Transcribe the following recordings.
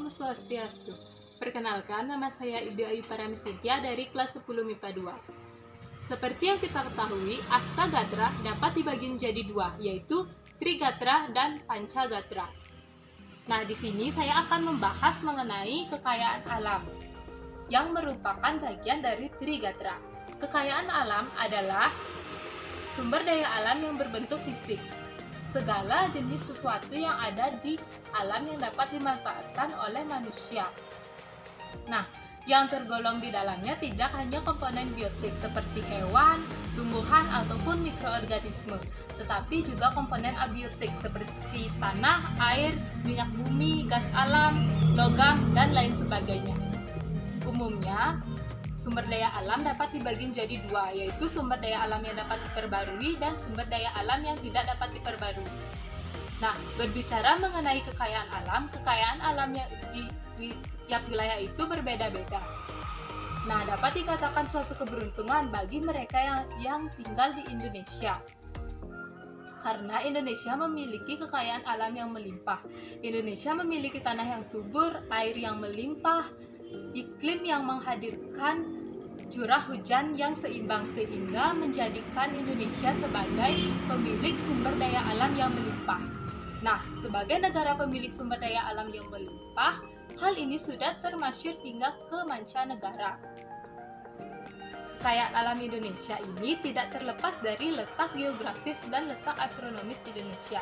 Om Swastiastu. Perkenalkan, nama saya Ida Ayu Paramisitya dari kelas 10 MIPA 2. Seperti yang kita ketahui, Astagatra dapat dibagi menjadi dua, yaitu Trigatra dan Pancagatra. Nah, di sini saya akan membahas mengenai kekayaan alam, yang merupakan bagian dari Trigatra. Kekayaan alam adalah sumber daya alam yang berbentuk fisik. Segala jenis sesuatu yang ada di alam yang dapat dimanfaatkan oleh manusia. Nah, yang tergolong di dalamnya tidak hanya komponen biotik seperti hewan, tumbuhan, ataupun mikroorganisme, tetapi juga komponen abiotik seperti tanah, air, minyak bumi, gas alam, logam, dan lain sebagainya. Umumnya, sumber daya alam dapat dibagi menjadi dua, yaitu sumber daya alam yang dapat diperbarui dan sumber daya alam yang tidak dapat diperbarui. Nah, berbicara mengenai kekayaan alam yang di setiap wilayah itu berbeda-beda. Nah, dapat dikatakan suatu keberuntungan bagi mereka yang tinggal di Indonesia. Karena Indonesia memiliki kekayaan alam yang melimpah. Indonesia memiliki tanah yang subur, air yang melimpah, iklim yang menghadirkan curah hujan yang seimbang sehingga menjadikan Indonesia sebagai pemilik sumber daya alam yang melimpah. Nah, sebagai negara pemilik sumber daya alam yang melimpah, hal ini sudah termasyhur hingga ke mancanegara. Kekayaan alam Indonesia ini tidak terlepas dari letak geografis dan letak astronomis Indonesia,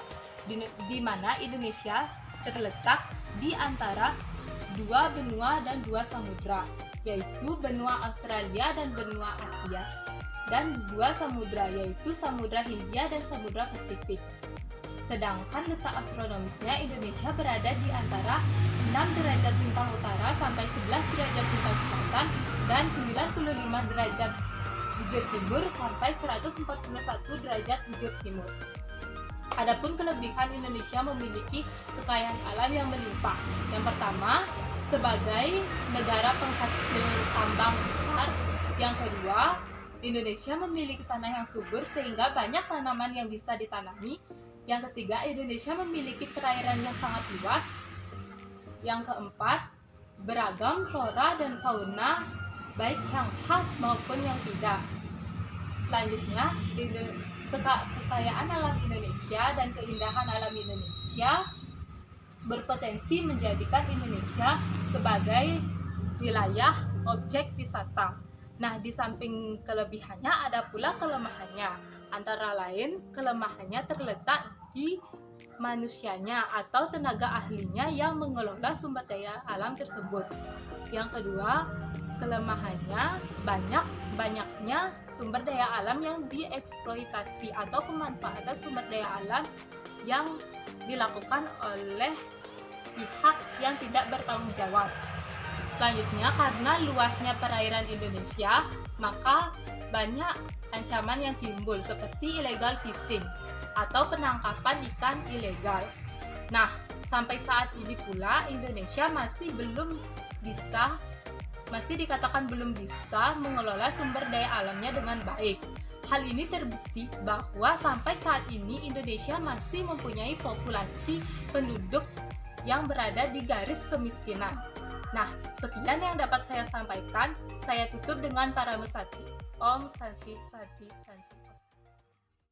di mana Indonesia terletak di antara dua benua dan dua samudra, yaitu benua Australia dan benua Asia, dan dua samudra, yaitu Samudra Hindia dan Samudra Pasifik. Sedangkan letak astronomisnya Indonesia berada di antara 6 derajat bintang utara sampai 11 derajat bintang selatan dan 95 derajat bujur timur sampai 141 derajat bujur timur. Adapun kelebihan Indonesia memiliki kekayaan alam yang melimpah. Yang pertama, sebagai negara penghasil tambang besar. Yang kedua, Indonesia memiliki tanah yang subur sehingga banyak tanaman yang bisa ditanami. Yang ketiga, Indonesia memiliki perairan yang sangat luas. Yang keempat, beragam flora dan fauna, baik yang khas maupun yang tidak. Selanjutnya, kekayaan alam Indonesia dan keindahan alam Indonesia berpotensi menjadikan Indonesia sebagai wilayah objek wisata. Nah, di samping kelebihannya ada pula kelemahannya. Antara lain, kelemahannya terletak di manusianya atau tenaga ahlinya yang mengelola sumber daya alam tersebut. Yang kedua, kelemahannya banyaknya sumber daya alam yang dieksploitasi atau pemanfaatan sumber daya alam yang dilakukan oleh pihak yang tidak bertanggung jawab. Selanjutnya, karena luasnya perairan Indonesia, maka banyak ancaman yang timbul seperti illegal fishing atau penangkapan ikan ilegal. Nah, sampai saat ini pula Indonesia masih dikatakan belum bisa mengelola sumber daya alamnya dengan baik. Hal ini terbukti bahwa sampai saat ini Indonesia masih mempunyai populasi penduduk yang berada di garis kemiskinan. Nah, sekian yang dapat saya sampaikan. Saya tutup dengan Parameswati. Om Santi Santi Santi.